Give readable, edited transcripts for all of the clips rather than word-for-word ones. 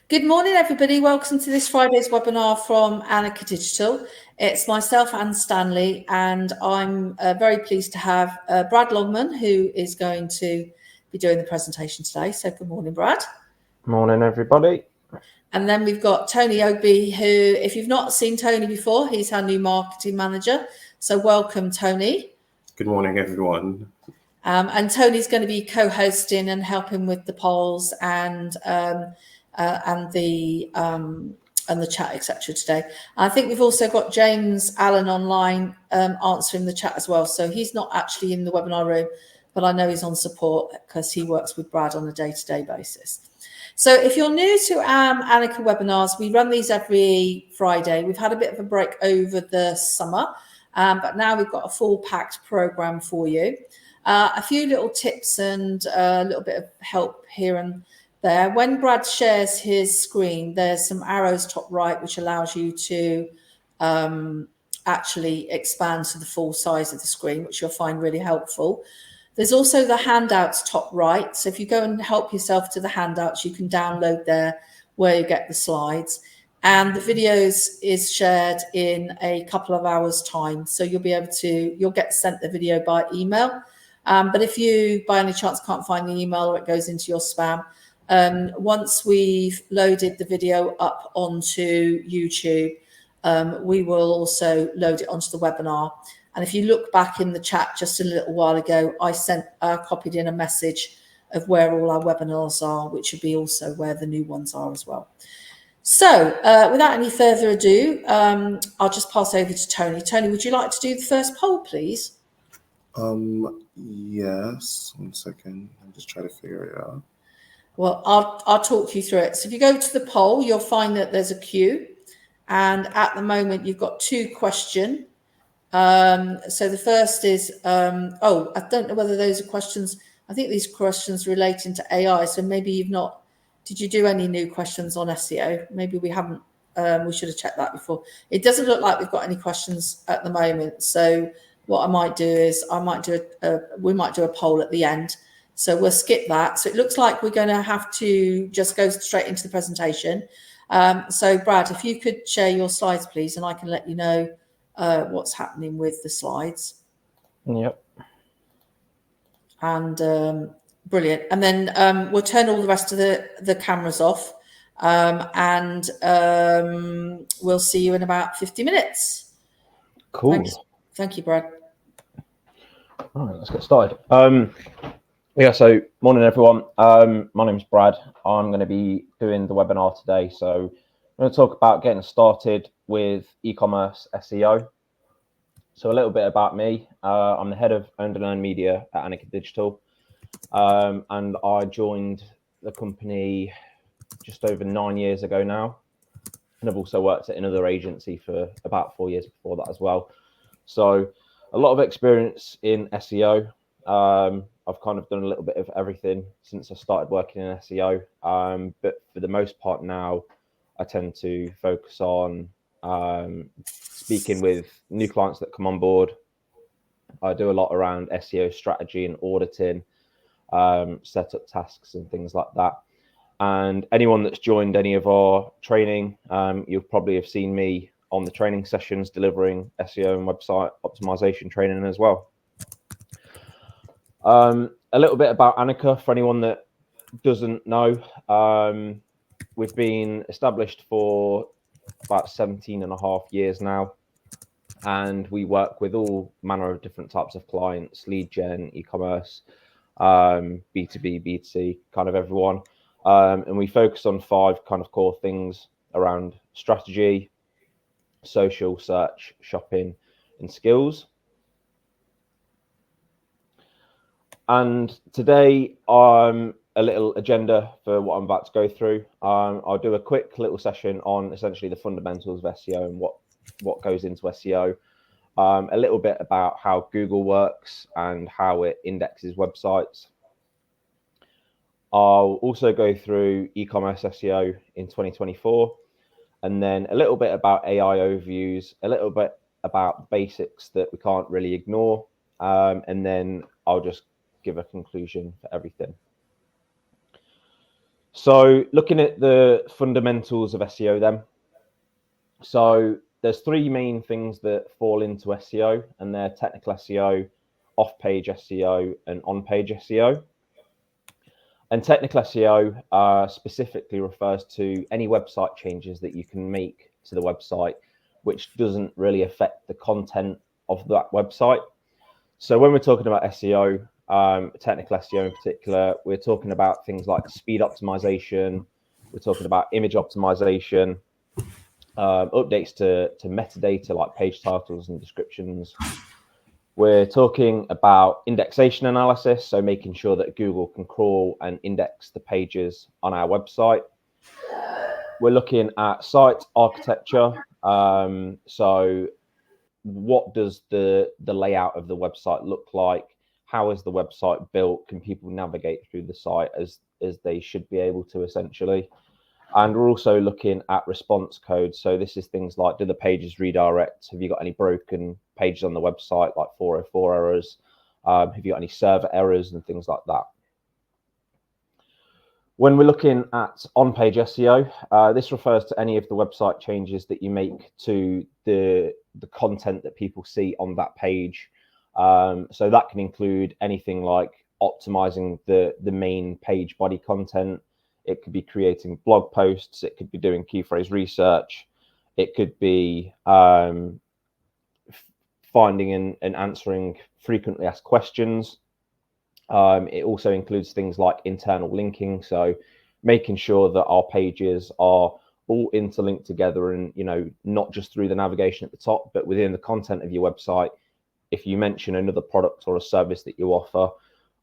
Good morning, everybody. Welcome to this Friday's webinar from Annika Digital. It's myself and Stanley, and I'm very pleased to have Brad Longman, who is going to be doing the presentation today. So good morning, Brad. Morning, everybody. And then we've got Tony Ogby, who, if you've not seen Tony before, he's our new marketing manager. So welcome, Tony. Good morning, everyone. And Tony's going to be co-hosting and helping with the polls and the chat, etc. today. I think we've also got James Allen online answering the chat as well. So he's not actually in the webinar room, but I know he's on support because he works with Brad on a day-to-day basis. So if you're new to Annika webinars, we run these every Friday. We've had a bit of a break over the summer, but now we've got a full packed program for you. A few little tips and a little bit of help here and there. When Brad shares his screen, there's some arrows top right, which allows you to actually expand to the full size of the screen, which you'll find really helpful. There's also the handouts top right. So if you go and help yourself to the handouts, you can download there where you get the slides. And the videos is shared in a couple of hours time. So you'll get sent the video by email. But if you, by any chance, can't find the email or it goes into your spam, once we've loaded the video up onto YouTube, we will also load it onto the webinar. And if you look back in the chat just a little while ago, I copied in a message of where all our webinars are, which would be also where the new ones are as well. So without any further ado, I'll just pass over to Tony. Tony, would you like to do the first poll, please? Yes, 1 second. I'm just trying to figure it out. Well, I'll talk you through it. So if you go to the poll, you'll find that there's a queue. And at the moment, you've got 2 questions. So the first is, I don't know whether those are questions. I think these questions relating to AI. So maybe you've not, did you do any new questions on SEO? Maybe we haven't, we should have checked that before. It doesn't look like we've got any questions at the moment. So what I might do is we might do a poll at the end. So we'll skip that. So it looks like we're going to have to just go straight into the presentation. So Brad, if you could share your slides, please, and I can let you know what's happening with the slides. Yep. And brilliant. And then we'll turn all the rest of the cameras off, and we'll see you in about 50 minutes. Cool. Thanks. Thank you, Brad. All right, let's get started. So morning, everyone. My name's Brad. I'm going to be doing the webinar today. So I'm going to talk about getting started with e-commerce SEO. So a little bit about me. I'm the head of owned and earned media at Annika Digital. And I joined the company just over 9 years ago now. And I've also worked at another agency for about 4 years before that as well. So a lot of experience in SEO. I've kind of done a little bit of everything since I started working in SEO. But for the most part now, I tend to focus on speaking with new clients that come on board. I do a lot around SEO strategy and auditing, set up tasks and things like that. And anyone that's joined any of our training, you'll probably have seen me on the training sessions delivering SEO and website optimization training as well. A little bit about Annika for anyone that doesn't know. We've been established for about 17.5 years now, and we work with all manner of different types of clients: lead gen, e-commerce, B2B, B2C, kind of everyone. And we focus on 5 kind of core things around strategy, social, search, shopping, and skills. And today, a little agenda for what I'm about to go through. I'll do a quick little session on essentially the fundamentals of SEO and what goes into SEO. A little bit about how Google works and how it indexes websites. I'll also go through e-commerce SEO in 2024, and then a little bit about AI overviews, a little bit about basics that we can't really ignore, and then I'll just give a conclusion for everything. So looking at the fundamentals of SEO then. So there's three main things that fall into SEO, and they're technical SEO, off-page SEO, and on-page SEO. And technical SEO specifically refers to any website changes that you can make to the website, which doesn't really affect the content of that website. So when we're talking about SEO, technical SEO in particular, we're talking about things like speed optimization, we're talking about image optimization, updates to metadata like page titles and descriptions. We're talking about indexation analysis, so making sure that Google can crawl and index the pages on our website. We're looking at site architecture, so what does the layout of the website look like? How is the website built? Can people navigate through the site as they should be able to, essentially? And we're also looking at response code. So this is things like, do the pages redirect? Have you got any broken pages on the website, like 404 errors? Have you got any server errors and things like that? When we're looking at on-page SEO, this refers to any of the website changes that you make to the content that people see on that page. So that can include anything like optimizing the main page body content. It could be creating blog posts. It could be doing key phrase research. It could be finding and answering frequently asked questions. It also includes things like internal linking, so making sure that our pages are all interlinked together, and not just through the navigation at the top, but within the content of your website. If you mention another product or a service that you offer,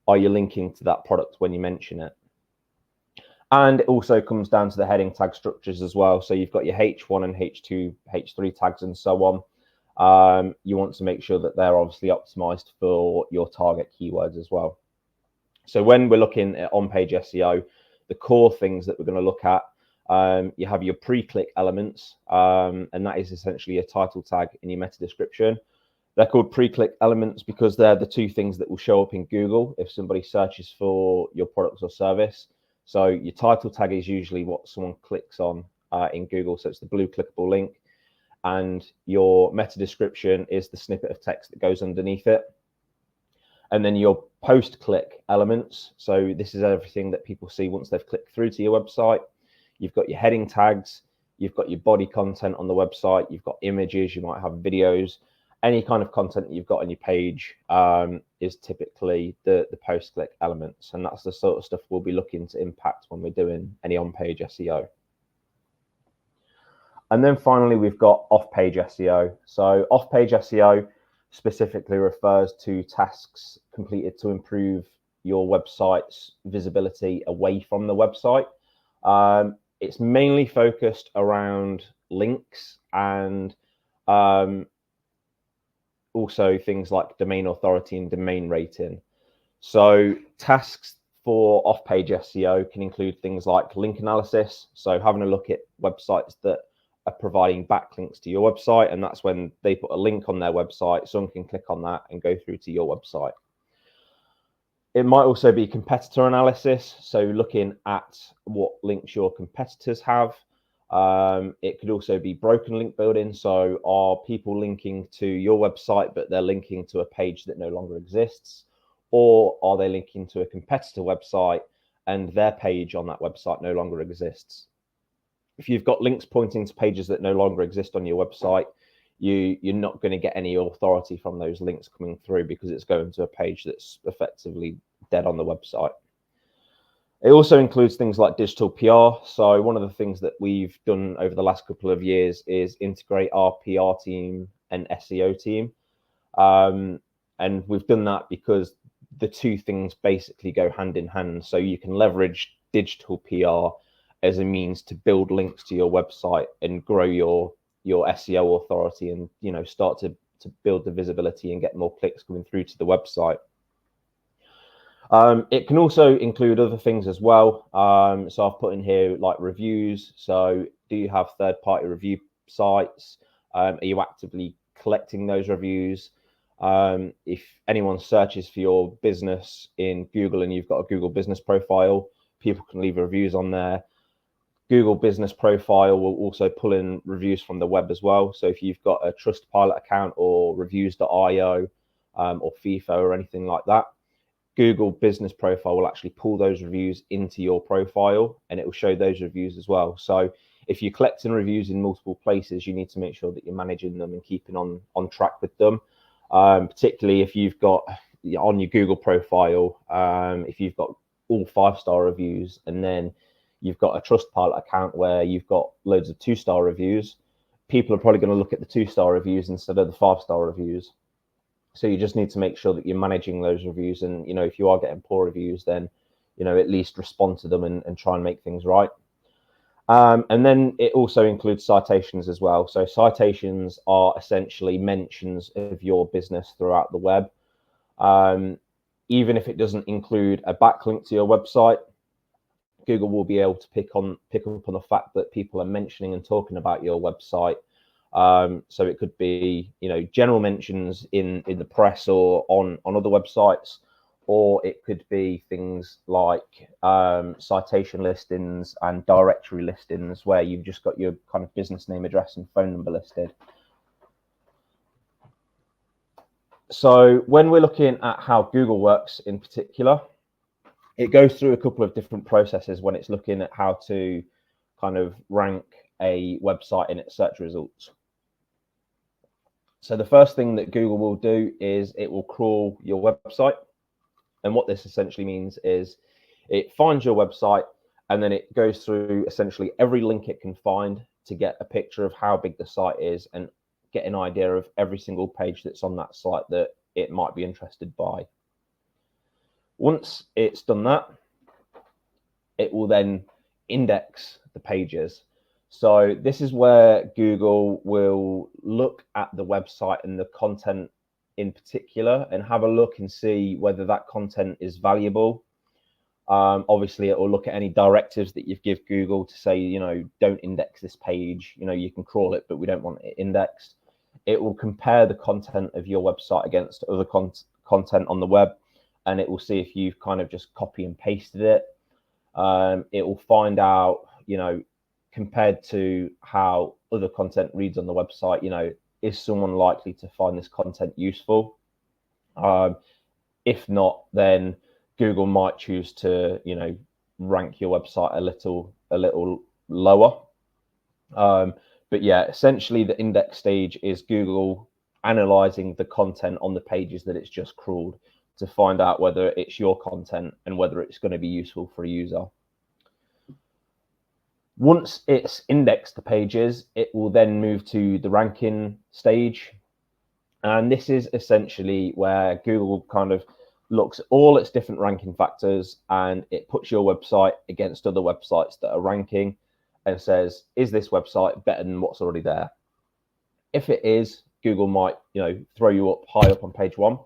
are you linking to that product when you mention it? And it also comes down to the heading tag structures as well. So you've got your H1 and H2, H3 tags and so on. You want to make sure that they're obviously optimized for your target keywords as well. So when we're looking at on-page SEO, the core things that we're going to look at, you have your pre-click elements, and that is essentially your title tag and your meta description. They're called pre-click elements because they're the two things that will show up in Google if somebody searches for your products or service. So your title tag is usually what someone clicks on in Google, so it's the blue clickable link, and your meta description is the snippet of text that goes underneath it. And then your post-click elements, so this is everything that people see once they've clicked through to your website. You've got your heading tags, you've got your body content on the website, you've got images, you might have videos. Any kind of content that you've got on your page is typically the post-click elements, and that's the sort of stuff we'll be looking to impact when we're doing any on-page SEO. And then finally, we've got off-page SEO. So off-page SEO specifically refers to tasks completed to improve your website's visibility away from the website. It's mainly focused around links and also things like domain authority and domain rating. So tasks for off-page SEO can include things like link analysis. So having a look at websites that are providing backlinks to your website, and that's when they put a link on their website, someone can click on that and go through to your website. It might also be competitor analysis, so looking at what links your competitors have. It could also be broken link building, so are people linking to your website but they're linking to a page that no longer exists, or are they linking to a competitor website and their page on that website no longer exists? If you've got links pointing to pages that no longer exist on your website, you're not going to get any authority from those links coming through because it's going to a page that's effectively dead on the website. It also includes things like digital PR. So one of the things that we've done over the last couple of years is integrate our PR team and SEO team. And we've done that because the two things basically go hand in hand. So you can leverage digital PR as a means to build links to your website and grow your SEO authority, and start to build the visibility and get more clicks coming through to the website. It can also include other things as well. So I've put in here like reviews. So do you have third-party review sites? Are you actively collecting those reviews? If anyone searches for your business in Google and you've got a Google business profile, people can leave reviews on there. Google Business Profile will also pull in reviews from the web as well. So if you've got a Trustpilot account or reviews.io or FIFA or anything like that, Google Business Profile will actually pull those reviews into your profile, and it will show those reviews as well. So if you're collecting reviews in multiple places, you need to make sure that you're managing them and keeping on track with them. Particularly if you've got on your Google profile, if you've got all 5-star reviews, and then you've got a Trustpilot account where you've got loads of 2-star reviews, people are probably going to look at the 2-star reviews instead of the 5-star reviews. So you just need to make sure that you're managing those reviews. And, if you are getting poor reviews, then, at least respond to them and try and make things right. And then it also includes citations as well. So citations are essentially mentions of your business throughout the web. Even if it doesn't include a backlink to your website, Google will be able to pick up on the fact that people are mentioning and talking about your website. So it could be, general mentions in the press or on other websites, or it could be things like citation listings and directory listings where you've just got your kind of business name, address, and phone number listed. So when we're looking at how Google works in particular, it goes through a couple of different processes when it's looking at how to kind of rank a website in its search results. So the first thing that Google will do is it will crawl your website. And what this essentially means is it finds your website, and then it goes through essentially every link it can find to get a picture of how big the site is and get an idea of every single page that's on that site that it might be interested by. Once it's done that, it will then index the pages. So this is where Google will look at the website and the content in particular and have a look and see whether that content is valuable. Obviously, it will look at any directives that you've given Google to say, don't index this page. You can crawl it, but we don't want it indexed. It will compare the content of your website against other content on the web, and it will see if you've kind of just copy and pasted it. It will find out, compared to how other content reads on the website, is someone likely to find this content useful? If not, then Google might choose to, rank your website a little lower. But yeah, essentially the index stage is Google analyzing the content on the pages that it's just crawled to find out whether it's your content and whether it's going to be useful for a user. Once it's indexed the pages, it will then move to the ranking stage. And this is essentially where Google kind of looks at all its different ranking factors, and it puts your website against other websites that are ranking and says, is this website better than what's already there? If it is, Google might, throw you up high up on page 1.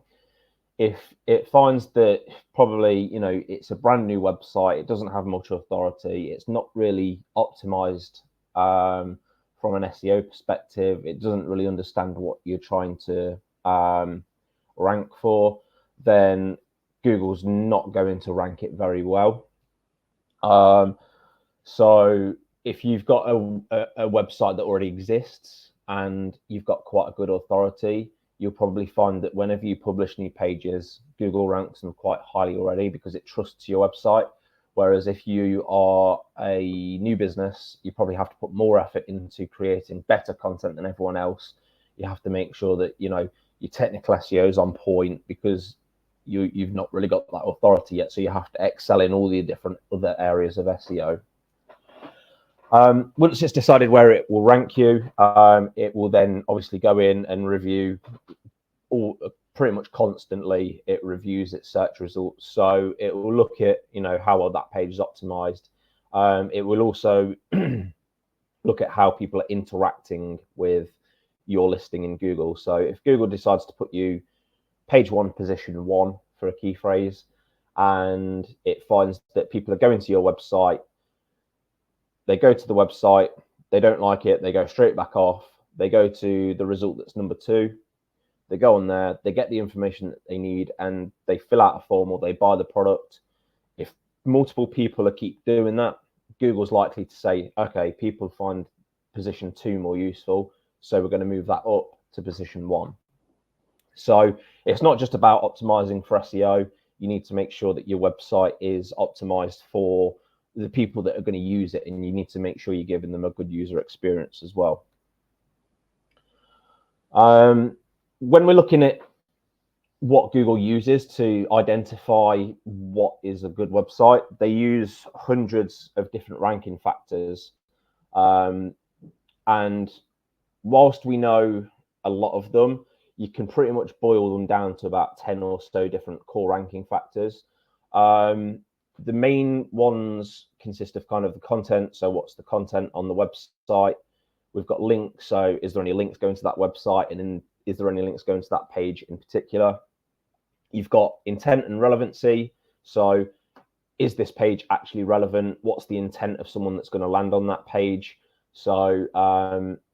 If it finds that probably, it's a brand new website, it doesn't have much authority, it's not really optimized from an SEO perspective, it doesn't really understand what you're trying to rank for, then Google's not going to rank it very well. So if you've got a website that already exists and you've got quite a good authority, you'll probably find that whenever you publish new pages, Google ranks them quite highly already because it trusts your website. Whereas if you are a new business, you probably have to put more effort into creating better content than everyone else. You have to make sure that, your technical SEO is on point because you've not really got that authority yet. So you have to excel in all the different other areas of SEO. Once it's decided where it will rank you, it will then obviously go in and review pretty much constantly. It reviews its search results. So it will look at, how well that page is optimized. It will also look at how people are interacting with your listing in Google. So if Google decides to put you page 1, position 1 for a key phrase, and it finds that people are going to your website, they go to the website, they don't like it, they go straight back off, they go to the result that's number 2, they go on there, they get the information that they need, and they fill out a form or they buy the product. If multiple people keep doing that, Google's likely to say, okay, people find position 2 more useful, so we're going to move that up to position 1. So it's not just about optimizing for SEO. You need to make sure that your website is optimized for the people that are going to use it, and you need to make sure you're giving them a good user experience as well. When we're looking at what Google uses to identify what is a good website, they use hundreds of different ranking factors. And whilst we know a lot of them, you can pretty much boil them down to about 10 or so different core ranking factors. The main ones consist of kind of the content. So what's the content on the website? We've got links. So is there any links going to that website? And then is there any links going to that page in particular? You've got intent and relevancy. So is this page actually relevant? What's the intent of someone that's going to land on that page? So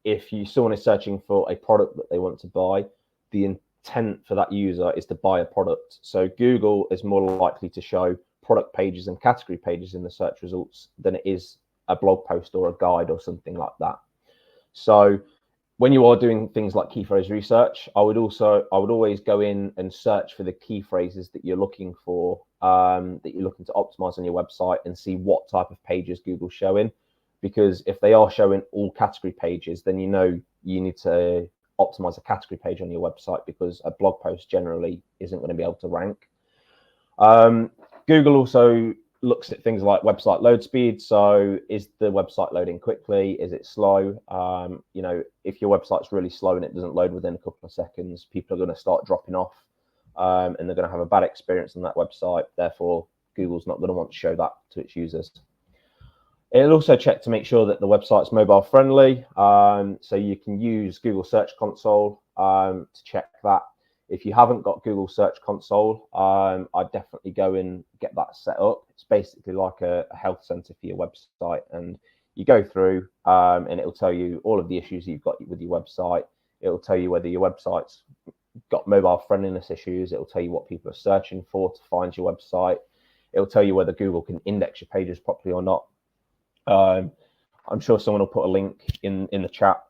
if someone is searching for a product that they want to buy, the intent for that user is to buy a product. So Google is more likely to show product pages and category pages in the search results than it is a blog post or a guide or something like that. So when you are doing things like key phrase research, I would always go in and search for the key phrases that you're looking for, that you're looking to optimize on your website, and see what type of pages Google's showing. Because if they are showing all category pages, then you know you need to optimize a category page on your website, because a blog post generally isn't going to be able to rank. Google also looks at things like website load speed. So is the website loading quickly? Is it slow? You know, if your website's really slow and it doesn't load within a couple of seconds, people are going to start dropping off, and they're going to have a bad experience on that website. Therefore, Google's not going to want to show that to its users. It'll also check to make sure that the website's mobile friendly. So you can use Google Search Console to check that. If you haven't got Google Search Console, I'd definitely go and get that set up. It's basically like a health center for your website, and you go through and it'll tell you all of the issues you've got with your website. It'll tell you whether your website's got mobile friendliness issues. It'll tell you what people are searching for to find your website. It'll tell you whether Google can index your pages properly or not. I'm sure someone will put a link in the chat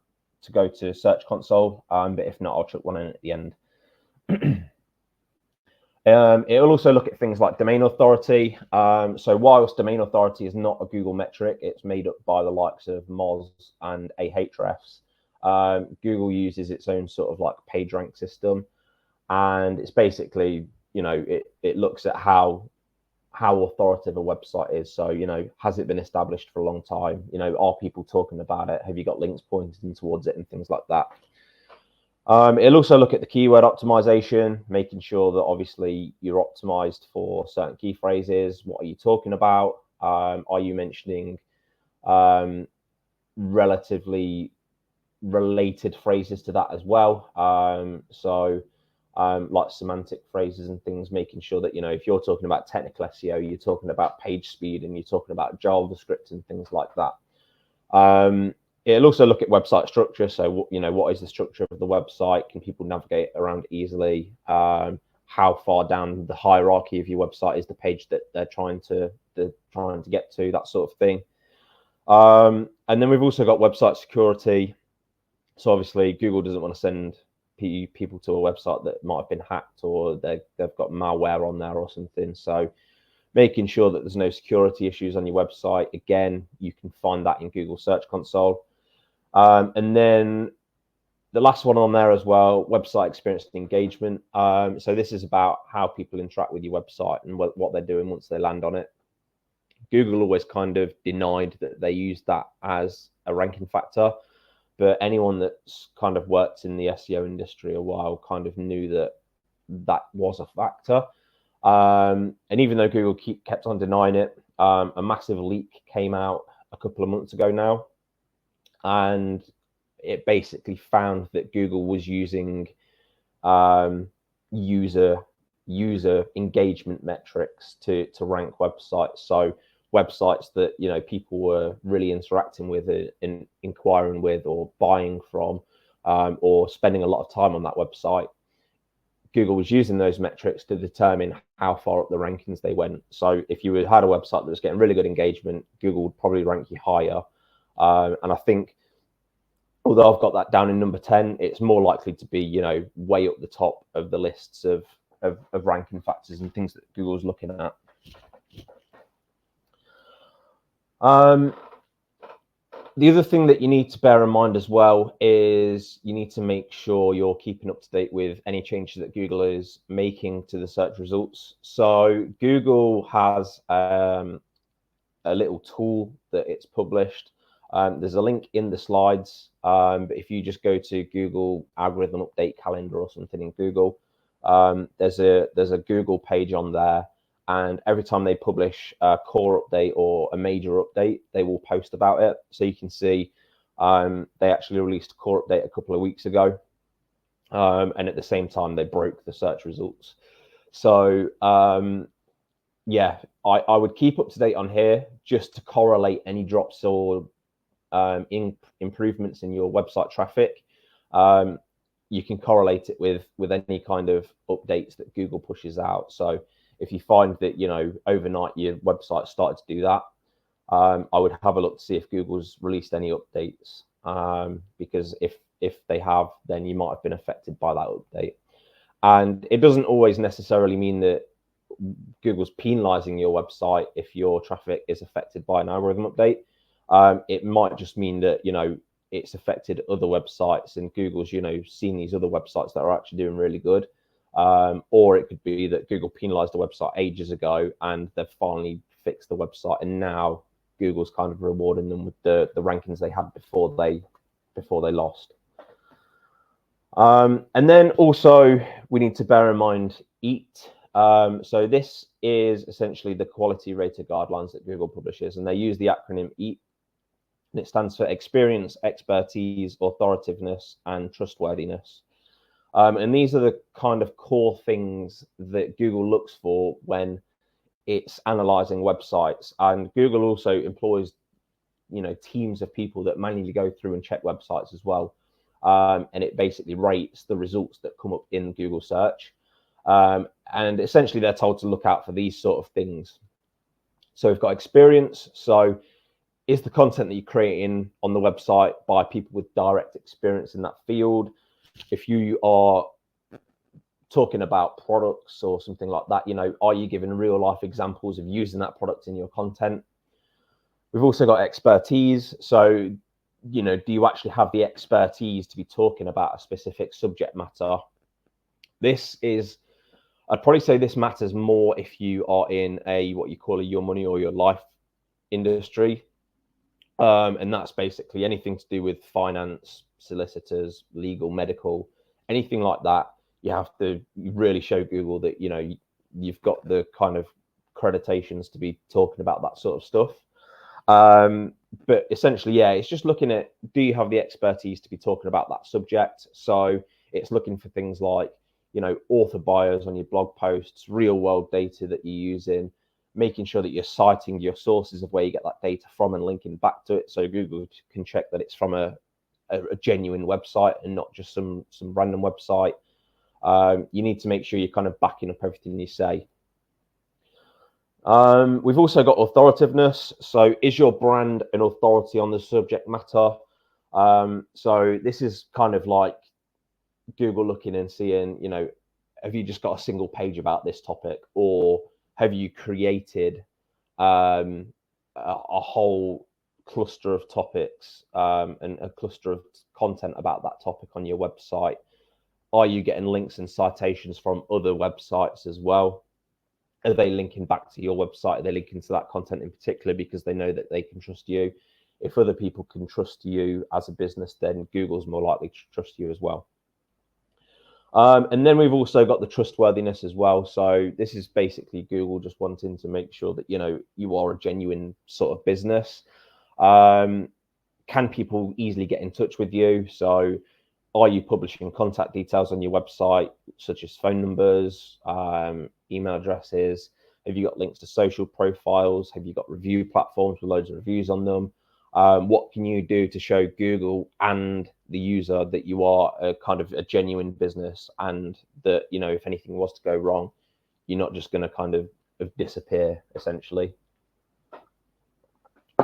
to go to Search Console, but if not, I'll chuck one in at the end. It'll also look at things like domain authority. So whilst domain authority is not a Google metric, it's made up by the likes of Moz and Ahrefs. Google uses its own sort of like PageRank system, and it's basically, you know, it looks at how authoritative a website is. So, you know, has it been established for a long time? You know, are people talking about it? Have you got links pointing towards it and things like that? It'll also look at the keyword optimization, making sure that obviously you're optimized for certain key phrases. What are you talking about? Are you mentioning relatively related phrases to that as well? Like semantic phrases and things, making sure that, you know, if you're talking about technical SEO, you're talking about page speed and you're talking about JavaScript and things like that. It'll also look at website structure. So, you know, what is the structure of the website? Can people navigate around easily? How far down the hierarchy of your website is the page that they're trying to get to, that sort of thing. And then we've also got website security. So obviously Google doesn't want to send people to a website that might have been hacked, or they've got malware on there or something. So making sure that there's no security issues on your website. Again, you can find that in Google Search Console. And then the last one on there as well, website experience and engagement. So this is about how people interact with your website and what they're doing once they land on it. Google always kind of denied that they used that as a ranking factor, but anyone that's kind of worked in the SEO industry a while kind of knew that that was a factor. And even though Google kept on denying it, a massive leak came out a couple of months ago now, and it basically found that Google was using user engagement metrics to rank websites. So websites that, you know, people were really interacting with and inquiring with or buying from, or spending a lot of time on that website. Google was using those metrics to determine how far up the rankings they went. So if you had a website that was getting really good engagement, Google would probably rank you higher. And I think, although I've got that down in number 10, it's more likely to be, you know, way up the top of the lists of ranking factors and things that Google's looking at. The other thing that you need to bear in mind as well is you need to make sure you're keeping up to date with any changes that Google is making to the search results. So Google has a little tool that it's published. There's a link in the slides, but if you just go to Google algorithm update calendar or something in Google, there's a Google page on there. And every time they publish a core update or a major update, they will post about it. So you can see they actually released a core update a couple of weeks ago. And at the same time, they broke the search results. So yeah, I would keep up to date on here just to correlate any drops or improvements in your website traffic. You can correlate it with any kind of updates that Google pushes out. So if you find that, you know, overnight your website started to do that, I would have a look to see if Google's released any updates, because if they have, then you might have been affected by that update. And it doesn't always necessarily mean that Google's penalizing your website if your traffic is affected by an algorithm update. It might just mean that, you know, it's affected other websites and Google's, you know, seen these other websites that are actually doing really good. Or it could be that Google penalized the website ages ago and they've finally fixed the website, and now Google's kind of rewarding them with the rankings they had before they lost. And then also we need to bear in mind EAT. So this is essentially the quality rater guidelines that Google publishes, and they use the acronym EAT, and it stands for experience, expertise, authoritativeness, and trustworthiness. And these are the kind of core things that Google looks for when it's analyzing websites. And Google also employs, you know, teams of people that manually go through and check websites as well. And it basically rates the results that come up in Google search. And essentially they're told to look out for these sort of things. So we've got experience. So is the content that you're creating on the website by people with direct experience in that field? If you are talking about products or something like that, you know, are you giving real life examples of using that product in your content? We've also got expertise. So, you know, do you actually have the expertise to be talking about a specific subject matter? I'd probably say this matters more if you are in what you call a your money or your life industry. And that's basically anything to do with finance, solicitors, legal, medical, anything like that. You have to really show Google that, you know, you've got the kind of accreditations to be talking about that sort of stuff. But essentially, yeah, it's just looking at, do you have the expertise to be talking about that subject? So it's looking for things like, you know, author bios on your blog posts, real world data that you're using, making sure that you're citing your sources of where you get that data from and linking back to it, so Google can check that it's from a genuine website and not just some random website. You need to make sure you're kind of backing up everything you say. We've also got authoritativeness. So is your brand an authority on the subject matter? So this is kind of like Google looking and seeing, you know, have you just got a single page about this topic, or have you created a whole cluster of topics and a cluster of content about that topic on your website? Are you getting links and citations from other websites as well? Are they linking back to your website? Are they linking to that content in particular because they know that they can trust you? If other people can trust you as a business, then Google's more likely to trust you as well. And then we've also got the trustworthiness as well. So this is basically Google just wanting to make sure that, you know, you are a genuine sort of business. Can people easily get in touch with you? So are you publishing contact details on your website, such as phone numbers, email addresses? Have you got links to social profiles? Have you got review platforms with loads of reviews on them? What can you do to show Google and the user that you are a kind of a genuine business, and that, you know, if anything was to go wrong, you're not just going to kind of disappear essentially.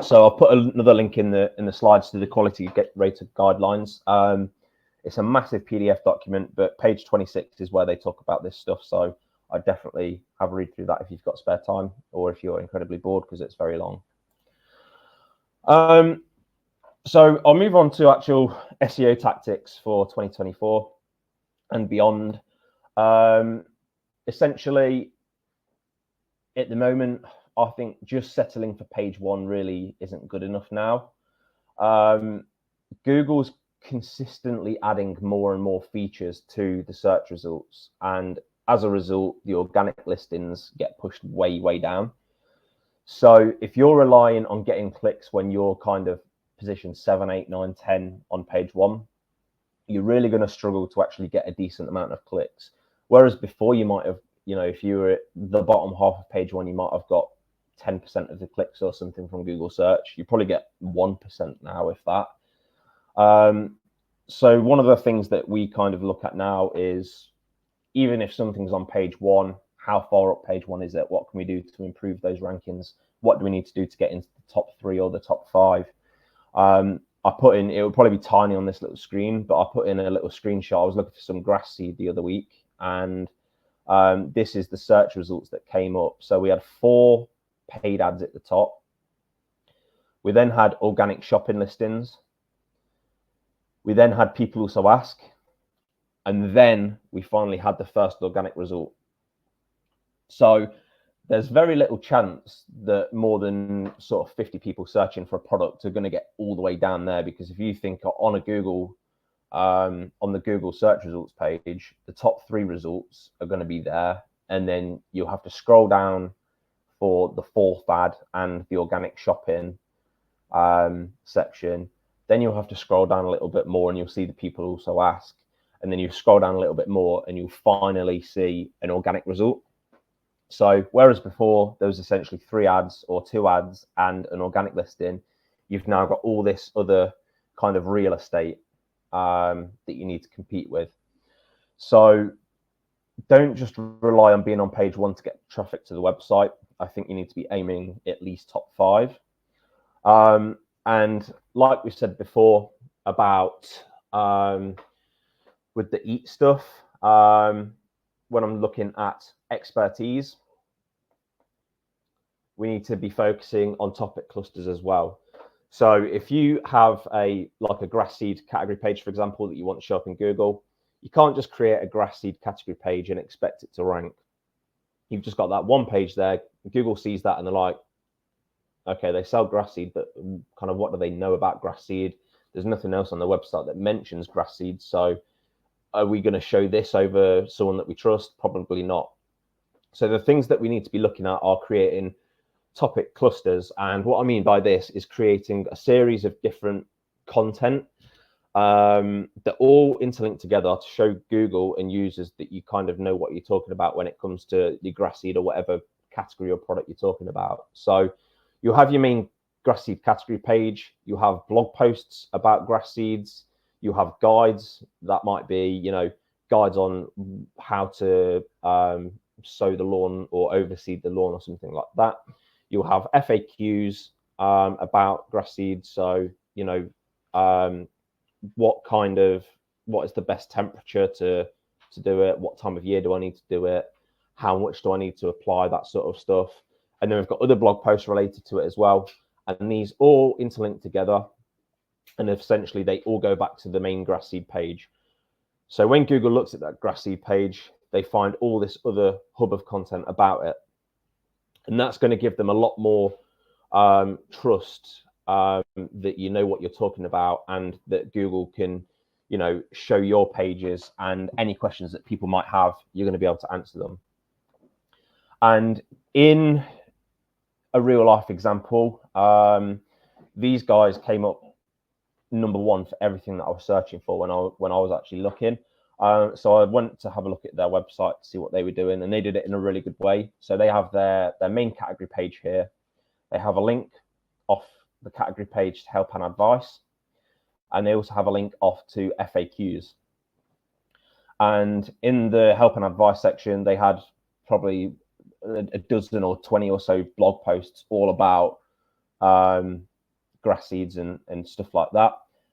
So I'll put another link in the slides to the quality rated guidelines. It's a massive PDF document, but page 26 is where they talk about this stuff. So I definitely have a read through that if you've got spare time, or if you're incredibly bored, because it's very long. So I'll move on to actual SEO tactics for 2024 and beyond. Essentially, at the moment, I think just settling for page 1 really isn't good enough now. Google's consistently adding more and more features to the search results, and as a result, the organic listings get pushed way down. So if you're relying on getting clicks when you're kind of position 7, 8, 9, 10 on page 1, you're really going to struggle to actually get a decent amount of clicks. Whereas before, you might have, you know, if you were at the bottom half of page 1, you might have got 10% of the clicks or something from Google search. You probably get 1% now, if that. So one of the things that we kind of look at now is, even if something's on page 1, how far up page 1 is it? What can we do to improve those rankings? What do we need to do to get into the top 3 or the top 5? I put in, it would probably be tiny on this little screen, but I put in a little screenshot. I was looking for some grass seed the other week, and this is the search results that came up. So we had 4 paid ads at the top. We then had organic shopping listings. We then had people also ask, and then we finally had the first organic result. So there's very little chance that more than sort of 50 people searching for a product are going to get all the way down there, because if you think on a Google, on the Google search results page, the top 3 results are going to be there, and then you'll have to scroll down for the 4th ad and the organic shopping section. Then you'll have to scroll down a little bit more, and you'll see the people also ask, and then you scroll down a little bit more, and you'll finally see an organic result. So whereas before there was essentially 3 ads or 2 ads and an organic listing, you've now got all this other kind of real estate that you need to compete with. So don't just rely on being on page 1 to get traffic to the website. I think you need to be aiming at least top 5. And like we said before about with the eat stuff, when I'm looking at expertise, we need to be focusing on topic clusters as well. So if you have like a grass seed category page, for example, that you want to show up in Google, you can't just create a grass seed category page and expect it to rank. You've just got that one page there. Google sees that and they're like, okay, they sell grass seed, but kind of what do they know about grass seed? There's nothing else on the website that mentions grass seed. So are we going to show this over someone that we trust? Probably not. So the things that we need to be looking at are creating topic clusters. And what I mean by this is creating a series of different content that all interlink together to show Google and users that you kind of know what you're talking about when it comes to the grass seed or whatever category or product you're talking about. So you'll have your main grass seed category page. You have blog posts about grass seeds. You have guides that might be, you know, guides on how to sow the lawn or overseed the lawn or something like that. You'll have FAQs about grass seeds. So, you know, what is the best temperature to do it? What time of year do I need to do it? How much do I need to apply? That sort of stuff. And then we've got other blog posts related to it as well. And these all interlink together. And essentially they all go back to the main grass seed page. So when Google looks at that grass seed page, they find all this other hub of content about it. And that's going to give them a lot more trust that you know what you're talking about, and that Google can, you know, show your pages, and any questions that people might have, you're going to be able to answer them. And in a real life example, these guys came up number 1 for everything that I was searching for when I was actually looking. So I went to have a look at their website to see what they were doing, and they did it in a really good way. So they have their main category page here. They have a link off the category page to help and advice. and they also have a link off to FAQs. And in the help and advice section, they had probably a dozen or 20 or so blog posts all about grass seeds and stuff like that.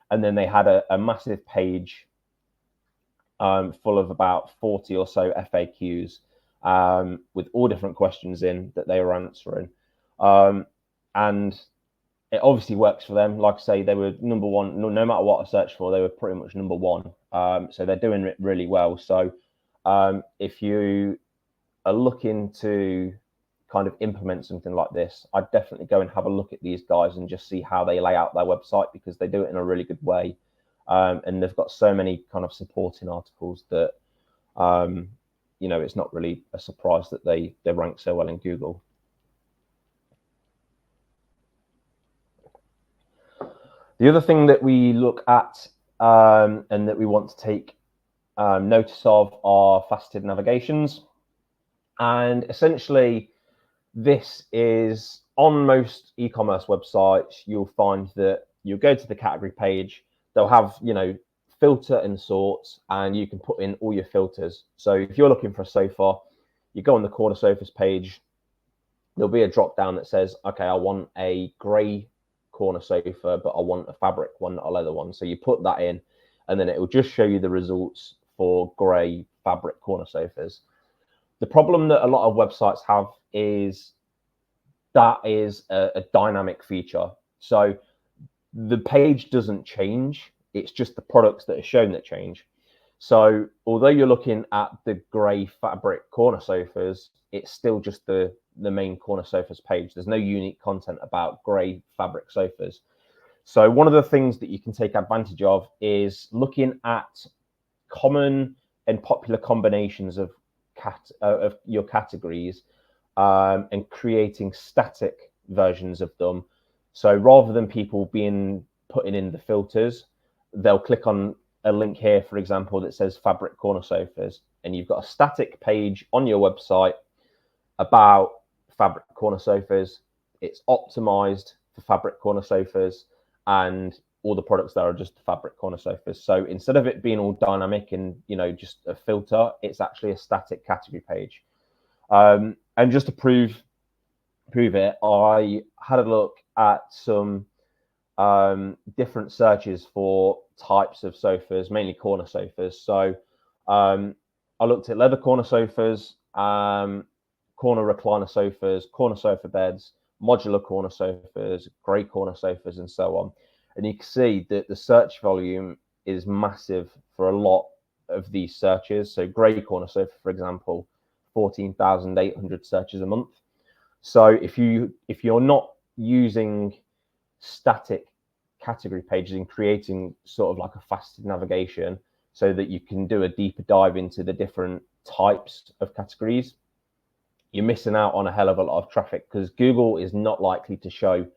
And then they had a massive page full of about 40 or so FAQs with all different questions in that they were answering. And it obviously works for them. Like I say, they were number one, no matter what I searched for, they were pretty much number one. So they're doing it really well. So if you are looking to kind of implement something like this, I'd definitely go and have a look at these guys and just see how they lay out their website, because they do it in a really good way. And they've got so many kind of supporting articles that, you know, it's not really a surprise that they rank so well in Google. The other thing that we look at and that we want to take notice of are faceted navigations. And essentially, this is on most e-commerce websites, you'll find that you'll go to the category page, they'll have, you know, filter and sorts, and you can put in all your filters. So if you're looking for a sofa, you go on the corner sofas page, there'll be a drop down that says, okay, I want a grey corner sofa, but I want a fabric one, not a leather one. So you put that in, and then it will just show you the results for grey fabric corner sofas. The problem that a lot of websites have is that is a dynamic feature. So the page doesn't change. It's just the products that are shown that change. So although you're looking at the grey fabric corner sofas, it's still just the main corner sofas page. There's no unique content about grey fabric sofas. So one of the things that you can take advantage of is looking at common and popular combinations of your categories and creating static versions of them. So rather than people putting in the filters, they'll click on a link here, for example, that says fabric corner sofas, and you've got a static page on your website about fabric corner sofas. It's optimized for fabric corner sofas, and all the products there are just the fabric corner sofas. So instead of it being all dynamic and, you know, just a filter, it's actually a static category page. And just to prove it, I had a look at some different searches for types of sofas, mainly corner sofas. So I looked at leather corner sofas, corner recliner sofas, corner sofa beds, modular corner sofas, grey corner sofas, and so on. And you can see that the search volume is massive for a lot of these searches. So grey corner sofa, for example, 14,800 searches a month. So if you're not using static category pages and creating sort of like a faceted navigation so that you can do a deeper dive into the different types of categories, you're missing out on a hell of a lot of traffic, because Google is not likely to show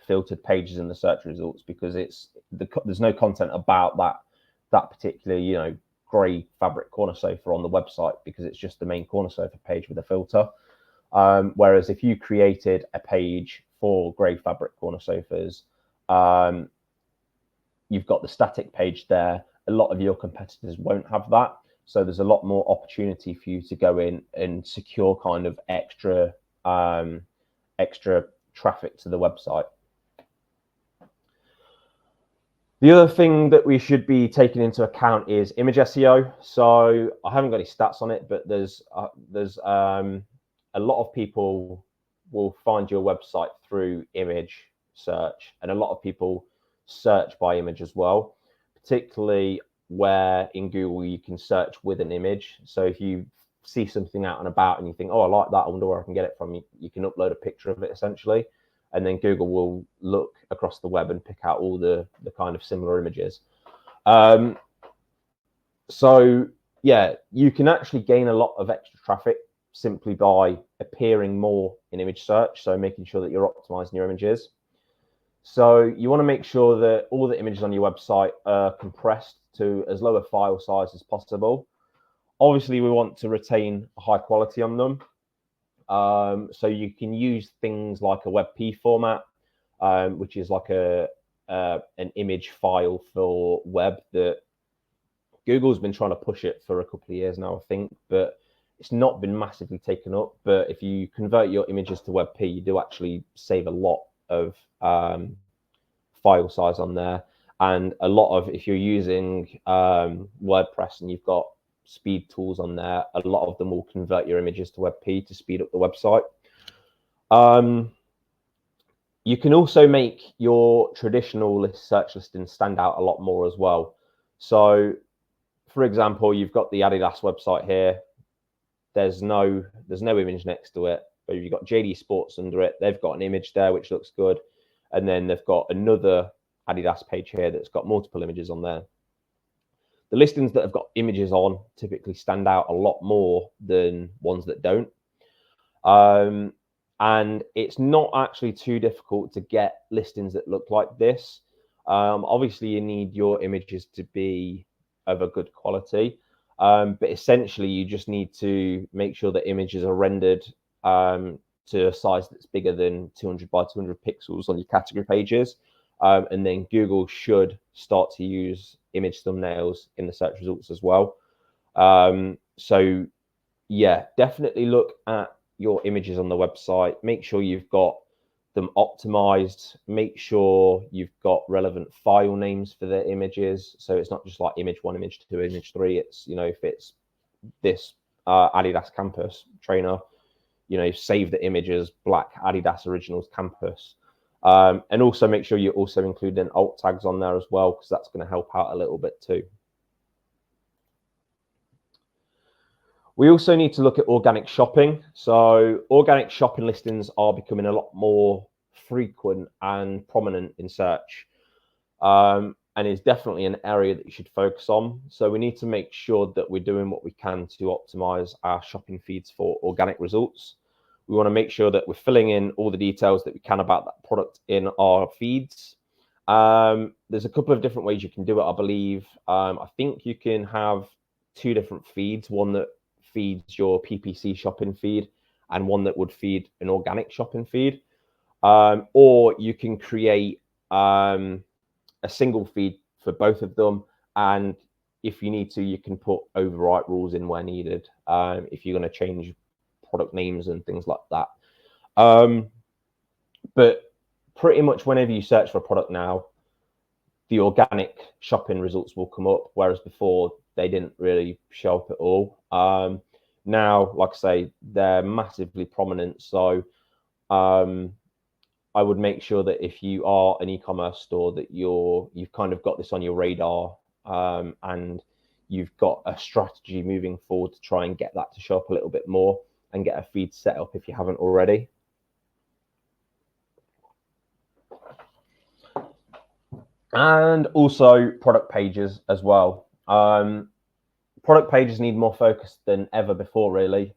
filtered pages in the search results, because there's no content about that particular, you know, grey fabric corner sofa on the website, because it's just the main corner sofa page with a filter. Whereas if you created a page for grey fabric corner sofas, you've got the static page there. A lot of your competitors won't have that. So there's a lot more opportunity for you to go in and secure kind of extra traffic to the website. The other thing that we should be taking into account is image SEO. So I haven't got any stats on it, but there's a lot of people will find your website through image search, and a lot of people search by image as well, particularly where in Google you can search with an image. So if you see something out and about and you think, oh, I like that, I wonder where I can get it from, you can upload a picture of it essentially, and then Google will look across the web and pick out all the kind of similar images. So yeah, you can actually gain a lot of extra traffic simply by appearing more in image search, so making sure that you're optimizing your images. So you want to make sure that all the images on your website are compressed to as low a file size as possible. Obviously, we want to retain a high quality on them. So you can use things like a WebP format, which is like a an image file for web that Google's been trying to push it for a couple of years now, I think, but it's not been massively taken up. But if you convert your images to WebP, you do actually save a lot of file size on there. And a lot of, if you're using WordPress and you've got speed tools on there, a lot of them will convert your images to WebP to speed up the website. You can also make your traditional search listing stand out a lot more as well. So, for example, you've got the Adidas website here. There's no image next to it, but you've got JD Sports under it. They've got an image there which looks good, and then they've got another Adidas page here that's got multiple images on there. The listings that have got images on typically stand out a lot more than ones that don't. And it's not actually too difficult to get listings that look like this. Obviously, you need your images to be of a good quality, but essentially you just need to make sure that images are rendered to a size that's bigger than 200 by 200 pixels on your category pages. And then Google should start to use image thumbnails in the search results as well. So yeah, definitely look at your images on the website. Make sure you've got them optimized. Make sure you've got relevant file names for their images. So it's not just like image 1, image 2, image 3. It's, you know, if it's this Adidas campus trainer, you know, save the image as black Adidas Originals campus. And also make sure you also include in alt tags on there as well, because that's going to help out a little bit too. We also need to look at organic shopping. So organic shopping listings are becoming a lot more frequent and prominent in search. And it's definitely an area that you should focus on. So we need to make sure that we're doing what we can to optimize our shopping feeds for organic results. We want to make sure that we're filling in all the details that we can about that product in our feeds. There's a couple of different ways you can do it, I believe. I think you can have 2 different feeds, one that feeds your PPC shopping feed and one that would feed an organic shopping feed. Or you can create a single feed for both of them. And if you need to, you can put override rules in where needed, if you're going to change product names and things like that. But pretty much whenever you search for a product now, the organic shopping results will come up, whereas before they didn't really show up at all. Now, like I say, they're massively prominent. So I would make sure that if you are an e-commerce store, that you've kind of got this on your radar, and you've got a strategy moving forward to try and get that to show up a little bit more and get a feed set up if you haven't already. And also product pages as well. Product pages need more focus than ever before, really.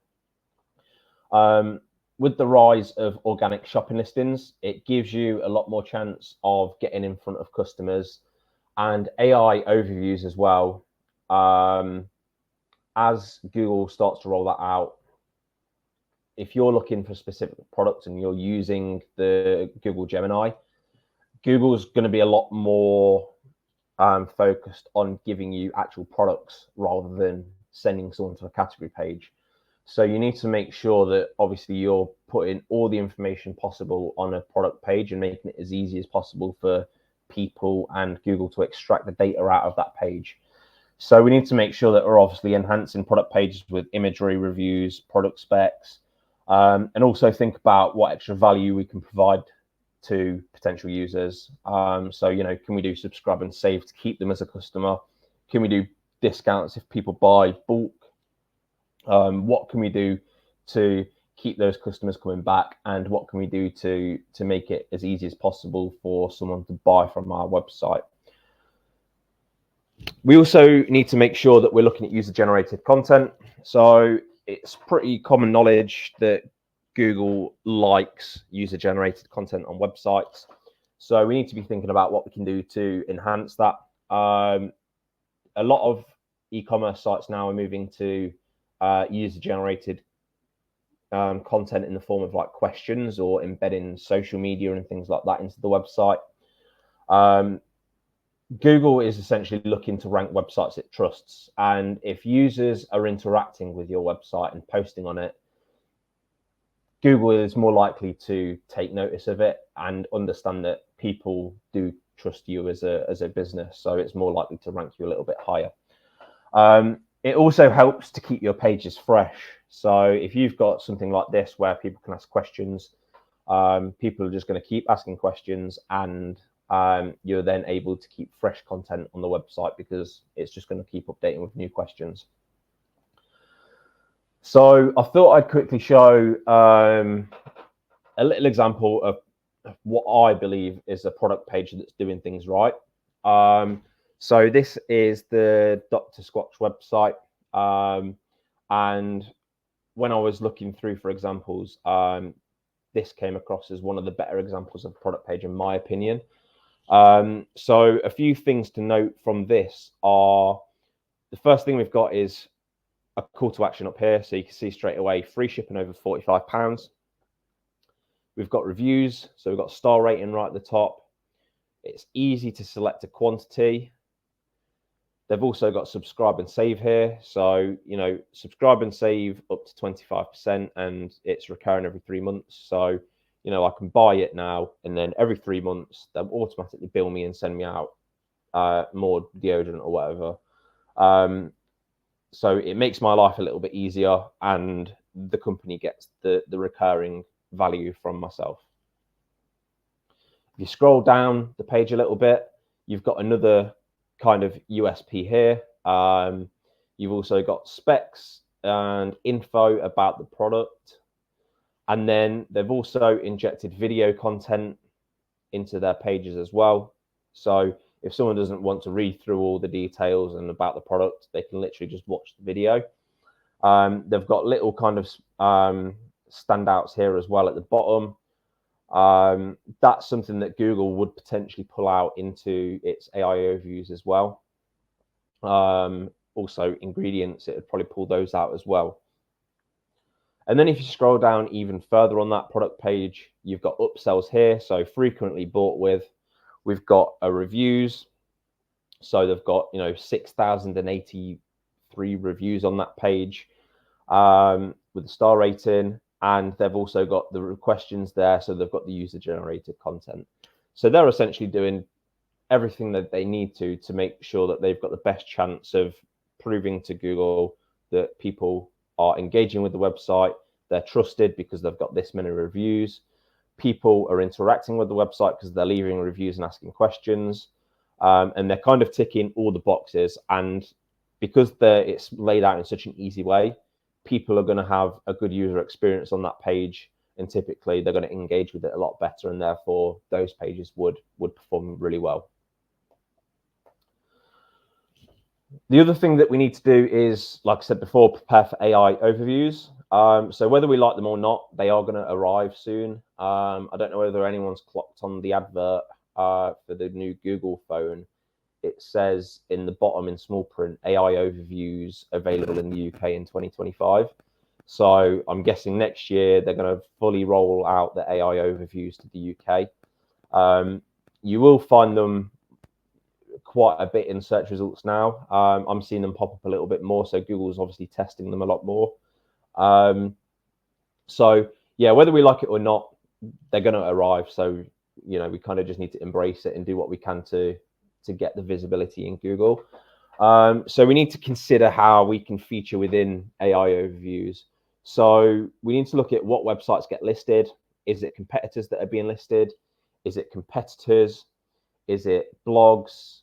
With the rise of organic shopping listings, it gives you a lot more chance of getting in front of customers, and AI overviews as well. As Google starts to roll that out, if you're looking for specific products and you're using the Google Gemini, Google's going to be a lot more focused on giving you actual products rather than sending someone to a category page. So you need to make sure that obviously you're putting all the information possible on a product page and making it as easy as possible for people and Google to extract the data out of that page. So we need to make sure that we're obviously enhancing product pages with imagery, reviews, product specs, and also think about what extra value we can provide to potential users. So, you know, can we do subscribe and save to keep them as a customer? Can we do discounts if people buy bulk? What can we do to keep those customers coming back? And what can we do to make it as easy as possible for someone to buy from our website? We also need to make sure that we're looking at user-generated content. So it's pretty common knowledge that Google likes user-generated content on websites. So we need to be thinking about what we can do to enhance that. A lot of e-commerce sites now are moving to user-generated content in the form of like questions or embedding social media and things like that into the website. Google is essentially looking to rank websites it trusts. And if users are interacting with your website and posting on it, Google is more likely to take notice of it and understand that people do trust you as a business. So it's more likely to rank you a little bit higher. It also helps to keep your pages fresh. So if you've got something like this where people can ask questions, people are just going to keep asking questions, and you're then able to keep fresh content on the website because it's just going to keep updating with new questions. So I thought I'd quickly show a little example of what I believe is a product page that's doing things right. So this is the Dr. Squatch website. And when I was looking through for examples, this came across as one of the better examples of a product page, in my opinion. So a few things to note from this are, the first thing we've got is a call to action up here. So you can see straight away, free shipping over £45. We've got reviews. So we've got star rating right at the top. It's easy to select a quantity. They've also got subscribe and save here. So, subscribe and save up to 25%, and it's recurring every 3 months. So, I can buy it now, and then every 3 months, they'll automatically bill me and send me out more deodorant or whatever. So it makes my life a little bit easier, and the company gets the recurring value from myself. If you scroll down the page a little bit, you've got another kind of USP here. You've also got specs and info about the product. And then they've also injected video content into their pages as well. So if someone doesn't want to read through all the details and about the product, they can literally just watch the video. They've got little kind of standouts here as well at the bottom. That's something that Google would potentially pull out into its AI overviews as well. Also ingredients, it would probably pull those out as well. And then if you scroll down even further on that product page, you've got upsells here. So frequently bought with, we've got reviews. So they've got, 6,083 reviews on that page with a star rating. And they've also got the questions there. So they've got the user generated content. So they're essentially doing everything that they need to make sure that they've got the best chance of proving to Google that people are engaging with the website. They're trusted because they've got this many reviews. People are interacting with the website because they're leaving reviews and asking questions. And they're kind of ticking all the boxes. And because it's laid out in such an easy way, people are going to have a good user experience on that page. And typically they're going to engage with it a lot better. And therefore those pages would perform really well. The other thing that we need to do is, like I said before, prepare for AI overviews. So whether we like them or not, they are going to arrive soon. I don't know whether anyone's clocked on the advert for the new Google phone. It says in the bottom in small print, AI overviews available in the UK in 2025. So I'm guessing next year they're going to fully roll out the AI overviews to the UK. You will find them quite a bit in search results now. I'm seeing them pop up a little bit more. So Google's obviously testing them a lot more. So yeah, whether we like it or not, they're going to arrive. So, we kind of just need to embrace it and do what we can to get the visibility in Google. So we need to consider how we can feature within AI overviews. So we need to look at what websites get listed. Is it competitors that are being listed? Is it competitors? Is it blogs,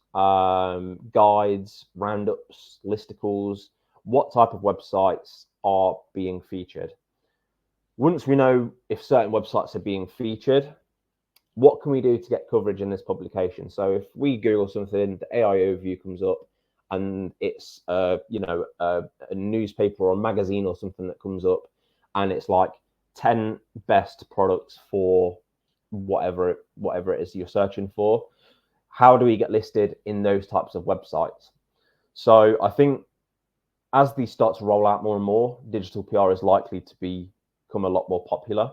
guides, roundups, listicles? What type of websites are being featured? Once we know if certain websites are being featured, what can we do to get coverage in this publication? So if we Google something, the AI overview comes up, and it's a newspaper or a magazine or something that comes up, and it's like 10 best products for whatever it is you're searching for. How do we get listed in those types of websites? So I think as these start to roll out more and more, digital PR is likely to become a lot more popular,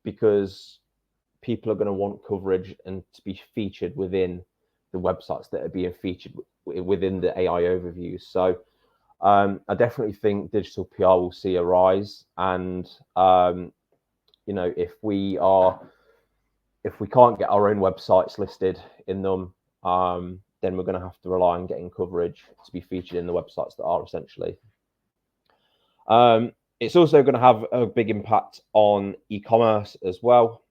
because people are going to want coverage and to be featured within the websites that are being featured within the AI overviews. So I definitely think digital PR will see a rise, and you know, if we can't get our own websites listed in them, then we're going to have to rely on getting coverage to be featured in the websites that are, essentially. It's also going to have a big impact on e-commerce as well.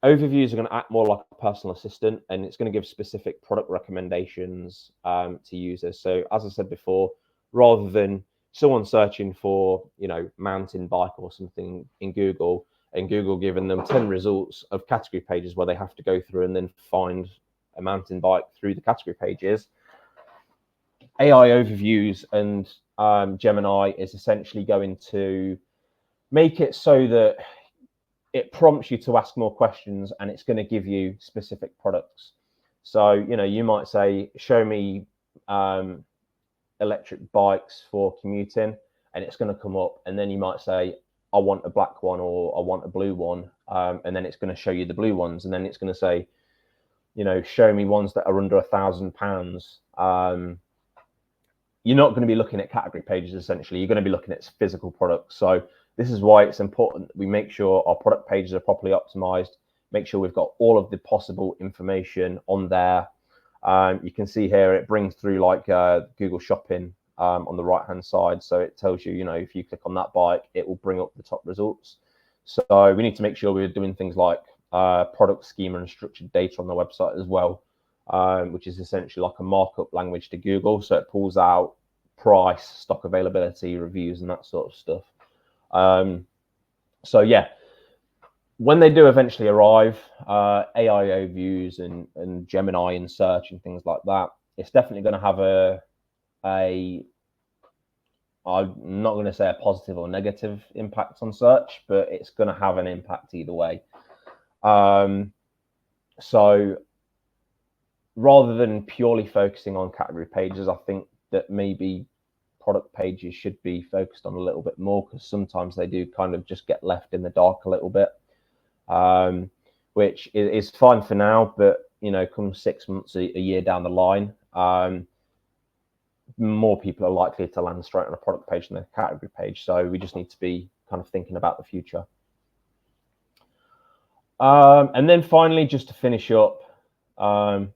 Overviews are going to act more like a personal assistant, and it's going to give specific product recommendations to users. So as I said before, rather than someone searching for, you know, mountain bike or something in Google, and Google giving them 10 results of category pages where they have to go through and then find a mountain bike through the category pages, AI overviews and Gemini is essentially going to make it so that it prompts you to ask more questions, and it's going to give you specific products. So, you know, you might say, show me electric bikes for commuting, and it's going to come up, and then you might say, I want a black one or I want a blue one, and then it's going to show you the blue ones, and then it's going to say, you know, show me ones that are under £1,000. You're not going to be looking at category pages, essentially. You're going to be looking at physical products. So this is why it's important that we make sure our product pages are properly optimized, make sure we've got all of the possible information on there. You can see here it brings through like Google Shopping on the right hand side. So it tells you, you know, if you click on that bike, it will bring up the top results. So we need to make sure we're doing things like product schema and structured data on the website as well, which is essentially like a markup language to Google. So it pulls out price, stock availability, reviews, and that sort of stuff. So yeah, when they do eventually arrive, AI overviews and Gemini in search and things like that, it's definitely going to have I'm not going to say a positive or negative impact on search, but it's going to have an impact either way. So rather than purely focusing on category pages, I think that maybe product pages should be focused on a little bit more, because sometimes they do kind of just get left in the dark a little bit, which is fine for now, but you know, come 6 months, a year down the line, more people are likely to land straight on a product page than a category page. So we just need to be kind of thinking about the future. And then finally, just to finish up,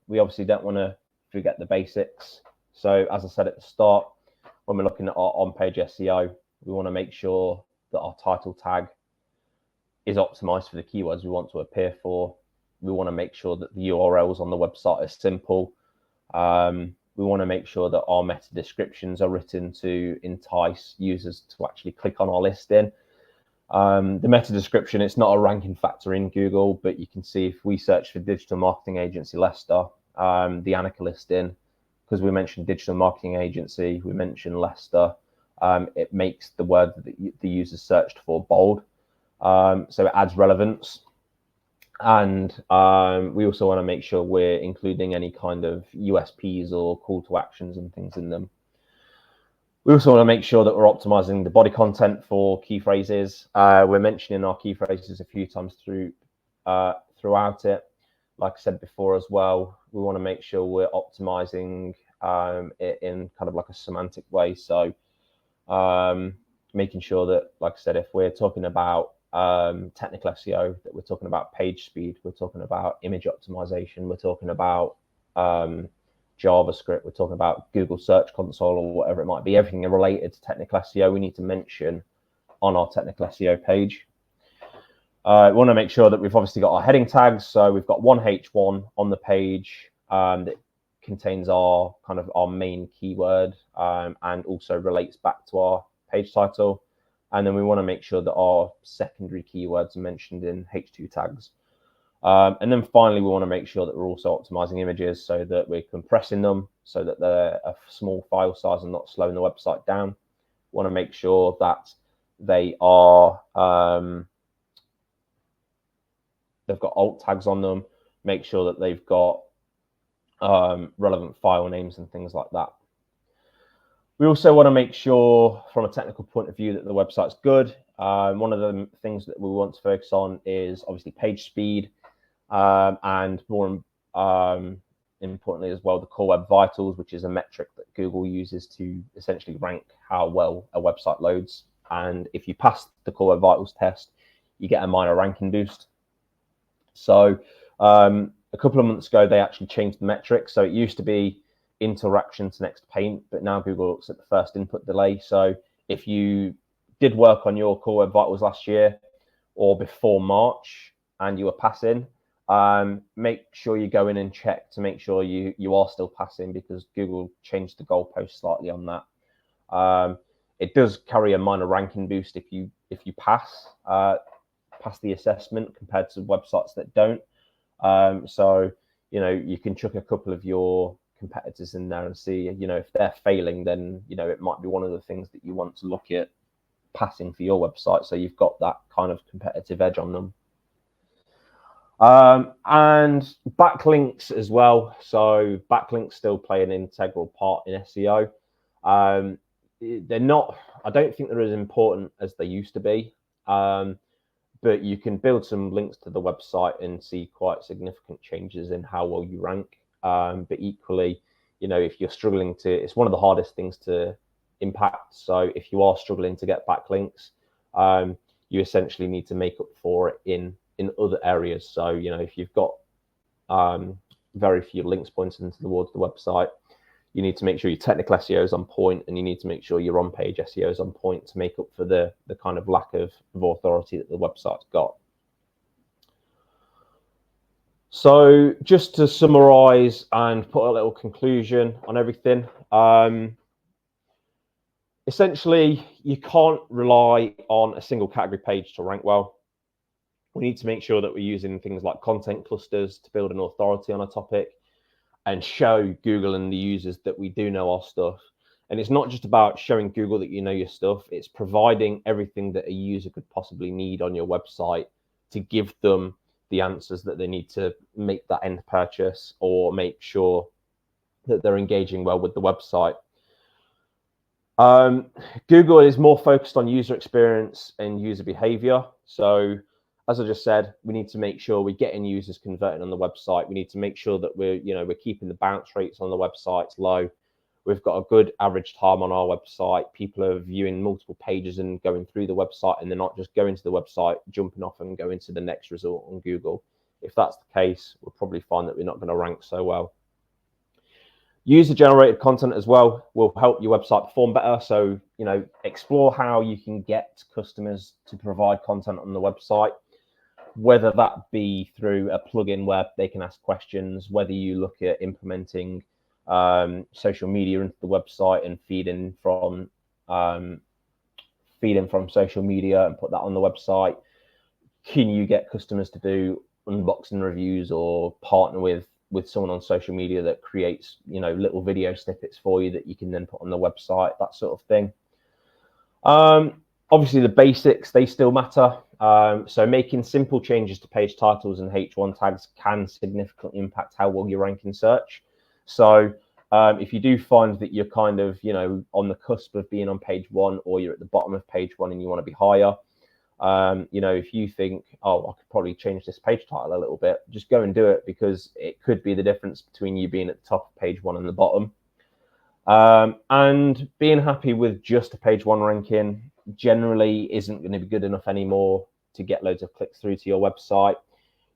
we obviously don't want to forget the basics. So as I said at the start, when we're looking at our on-page SEO, we want to make sure that our title tag is optimized for the keywords we want to appear for. We want to make sure that the URLs on the website are simple. We want to make sure that our meta descriptions are written to entice users to actually click on our listing. The meta description, it's not a ranking factor in Google, but you can see if we search for digital marketing agency Leicester, the Annika listing, because we mentioned digital marketing agency, we mentioned Leicester, it makes the word that the user searched for bold. So it adds relevance. And we also want to make sure we're including any kind of USPs or call to actions and things in them. We also want to make sure that we're optimizing the body content for key phrases. We're mentioning our key phrases a few times throughout it. Like I said before as well, we want to make sure we're optimizing it in kind of like a semantic way. So making sure that, like I said, if we're talking about technical SEO, that we're talking about page speed, we're talking about image optimization, we're talking about JavaScript, we're talking about Google Search Console or whatever it might be, everything related to technical SEO, we need to mention on our technical SEO page. We want to make sure that we've obviously got our heading tags. So we've got one H1 on the page that contains our kind of our main keyword and also relates back to our page title. And then we want to make sure that our secondary keywords are mentioned in H2 tags. And then finally, we want to make sure that we're also optimizing images so that we're compressing them so that they're a small file size and not slowing the website down. We want to make sure that they are, they've got alt tags on them, make sure that they've got relevant file names and things like that. We also want to make sure from a technical point of view that the website's good. One of the things that we want to focus on is obviously page speed, and more importantly as well, the core web vitals, which is a metric that Google uses to essentially rank how well a website loads. And if you pass the core web vitals test, you get a minor ranking boost. So a couple of months ago, they actually changed the metric. So it used to be interaction to next paint, but now Google looks at the first input delay. So if you did work on your core web vitals last year or before March and you were passing, make sure you go in and check to make sure you are still passing, because Google changed the goalpost slightly on that. It does carry a minor ranking boost if you pass the assessment compared to websites that don't. So you can chuck a couple of your competitors in there and see if they're failing, then it might be one of the things that you want to look at passing for your website, so you've got that kind of competitive edge on them. And backlinks as well. So backlinks still play an integral part in SEO. They're not, I don't think they're as important as they used to be, but you can build some links to the website and see quite significant changes in how well you rank. But equally, if you're struggling it's one of the hardest things to impact. So if you are struggling to get backlinks, you essentially need to make up for it in other areas. So if you've got very few links pointing towards the website, you need to make sure your technical SEO is on point, and you need to make sure your on-page SEO is on point to make up for the kind of lack of authority that the website's got. So just to summarize and put a little conclusion on everything, essentially you can't rely on a single category page to rank well. We need to make sure that we're using things like content clusters to build an authority on a topic and show Google and the users that we do know our stuff. And it's not just about showing Google that you know your stuff, it's providing everything that a user could possibly need on your website to give them the answers that they need to make that end purchase, or make sure that they're engaging well with the website. Google is more focused on user experience and user behavior. So as I just said, we need to make sure we're getting users converting on the website. We need to make sure that we're keeping the bounce rates on the websites low. We've got a good average time on our website. People are viewing multiple pages and going through the website, and they're not just going to the website, jumping off and going to the next result on Google. If that's the case, we'll probably find that we're not going to rank so well. User-generated content as well will help your website perform better. So, explore how you can get customers to provide content on the website, whether that be through a plugin where they can ask questions, whether you look at implementing social media into the website and feed in from social media and put that on the website. Can you get customers to do unboxing reviews or partner with someone on social media that creates little video snippets for you that you can then put on the website, that sort of thing. Obviously the basics, they still matter. So making simple changes to page titles and H1 tags can significantly impact how well you rank in search. So if you do find that you're kind of on the cusp of being on page 1, or you're at the bottom of page 1 and you want to be higher, if you think, oh, I could probably change this page title a little bit, just go and do it, because it could be the difference between you being at the top of page 1 and the bottom. And being happy with just a page 1 ranking generally isn't going to be good enough anymore to get loads of clicks through to your website.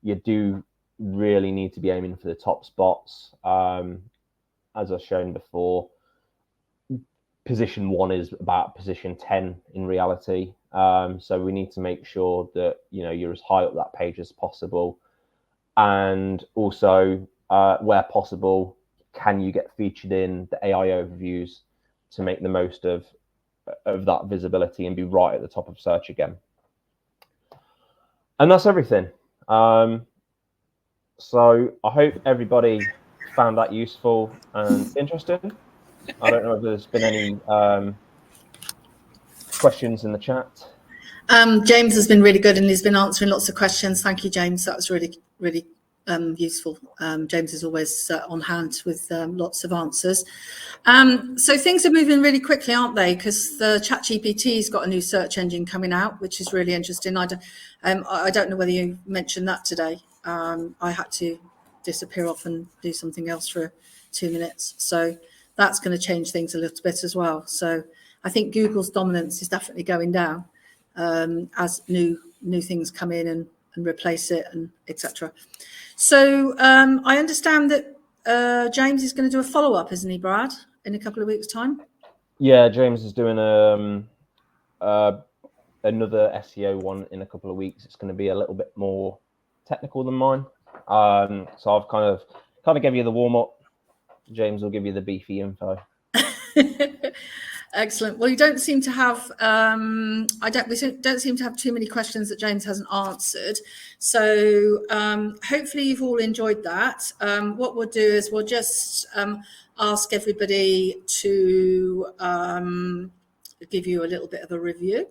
You do really need to be aiming for the top spots. As I've shown before, position 1 is about position 10 in reality. So we need to make sure that you're as high up that page as possible, and also where possible, can you get featured in the AI overviews to make the most of that visibility and be right at the top of search again. And that's everything. So I hope everybody found that useful and interesting. I don't know if there's been any questions in the chat. James has been really good, and he's been answering lots of questions. Thank you, James. That was really, really useful. James is always on hand with lots of answers. So things are moving really quickly, aren't they? Because the ChatGPT's got a new search engine coming out, which is really interesting. I don't know whether you mentioned that today. I had to disappear off and do something else for 2 minutes. So that's going to change things a little bit as well. So I think Google's dominance is definitely going down as new things come in and replace it, and etc. So I understand that James is going to do a follow-up, isn't he, Brad, in a couple of weeks' time? Yeah, James is doing another SEO one in a couple of weeks. It's going to be a little bit more technical than mine. So I've kind of give you the warm-up. James will give you the beefy info. Excellent. Well, you don't seem to have we don't seem to have too many questions that James hasn't answered. So hopefully you've all enjoyed that. What we'll do is we'll just ask everybody to give you a little bit of a review.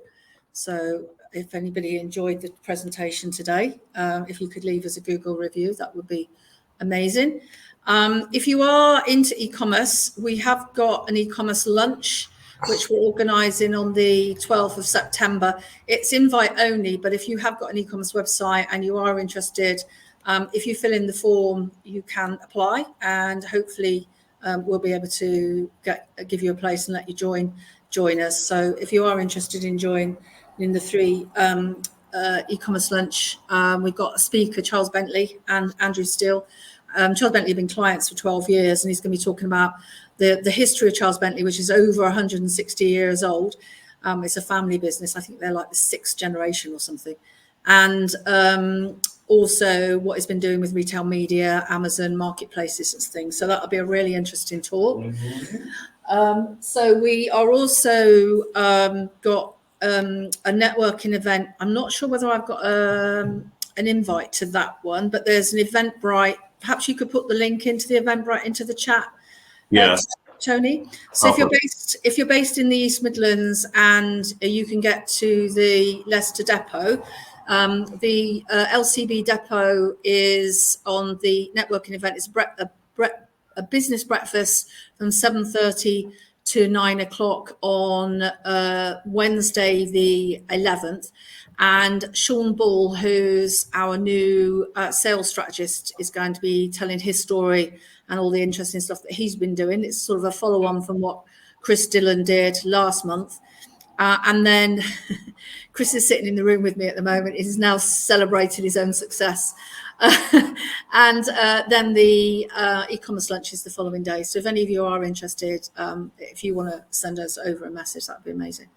So if anybody enjoyed the presentation today, if you could leave us a Google review, that would be amazing. If you are into e-commerce, we have got an e-commerce lunch, which we're organising on the 12th of September. It's invite only, but if you have got an e-commerce website and you are interested, if you fill in the form, you can apply, and hopefully we'll be able to give you a place and let you join us. So if you are interested in joining in the three e-commerce lunch, we've got a speaker, Charles Bentley and Andrew Steele. Charles Bentley have been clients for 12 years, and he's going to be talking about the history of Charles Bentley, which is over 160 years old. It's a family business. I think they're like the 6th generation or something. And also what he's been doing with retail media, Amazon, marketplaces and things. So that'll be a really interesting talk. Mm-hmm. So we are also got a networking event. I'm not sure whether I've got an invite to that one, but there's an Eventbrite. Perhaps you could put the link into the Eventbrite into the chat. Yes. Tony. So if you're based in the East Midlands and you can get to the Leicester depot, the LCB depot is on the networking event. It's a business breakfast from 7:30 to 9 o'clock on Wednesday the 11th. And Sean Ball, who's our new sales strategist, is going to be telling his story and all the interesting stuff that he's been doing. It's sort of a follow-on from what Chris Dillon did last month. And then Chris is sitting in the room with me at the moment. He's now celebrated his own success. And then the e-commerce lunch is the following day. So if any of you are interested, if you want to send us over a message, that'd be amazing.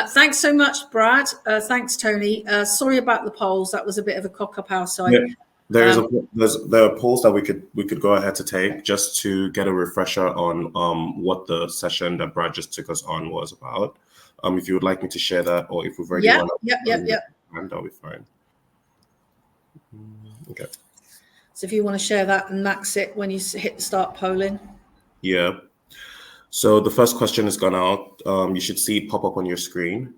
Thanks so much, Brad. Thanks, Tony. Sorry about the polls. That was a bit of a cock up our side. Yeah. There are polls that we could go ahead to take just to get a refresher on what the session that Brad just took us on was about. If you would like me to share that, or if we've already that'll be fine. Okay. So if you want to share that and max it when you hit start polling. Yeah. So the first question has gone out. You should see it pop up on your screen.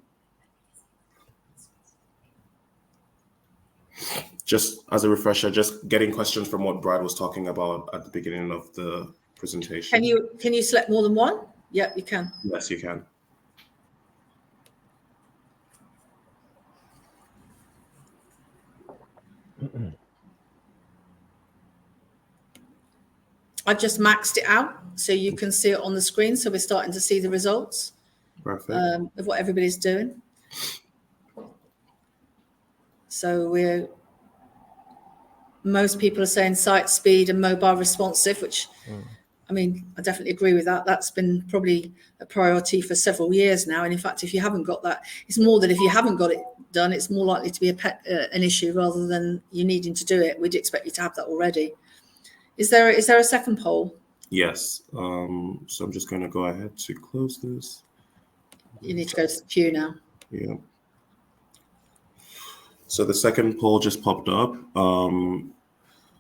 Just as a refresher, just getting questions from what Brad was talking about at the beginning of the presentation. Can you select more than one? Yep, you can. Yes, you can. I've just maxed it out so you can see it on the screen. So we're starting to see the results of what everybody's doing. So most people are saying site speed and mobile responsive, which I mean, I definitely agree with that. That's been probably a priority for several years now. And in fact, if you haven't got that, it's more that if you haven't got it done, it's more likely to be an issue rather than you needing to do it. We'd expect you to have that already. Is there a second poll? Yes. So I'm just going to go ahead to close this. You need to go to the queue now. Yeah. So the second poll just popped up.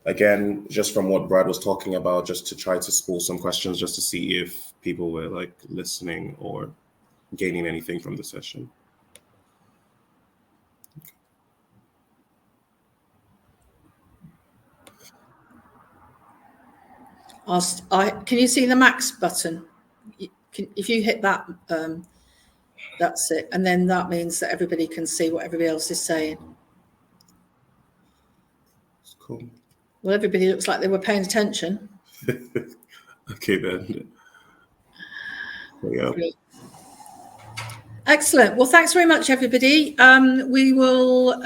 Again, just from what Brad was talking about, just to try to spool some questions, just to see if people were like listening or gaining anything from the session. Can you see the max button? If you hit that, that's it. And then that means that everybody can see what everybody else is saying. Cool. Well, everybody looks like they were paying attention. Okay, then. Yeah. Excellent. Well, thanks very much, everybody. We will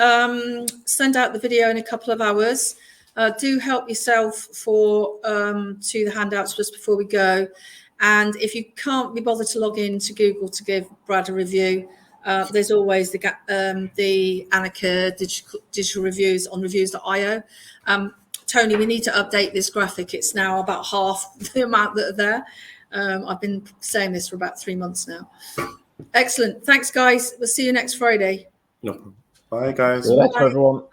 send out the video in a couple of hours. Do help yourself to the handouts just before we go. And if you can't be bothered to log in to Google to give Brad a review, there's always the Annika digital reviews on reviews.io. Tony, we need to update this graphic. It's now about half the amount that are there. I've been saying this for about 3 months now. Excellent. Thanks, guys. We'll see you next Friday. No problem. Bye, guys. See you later, everyone.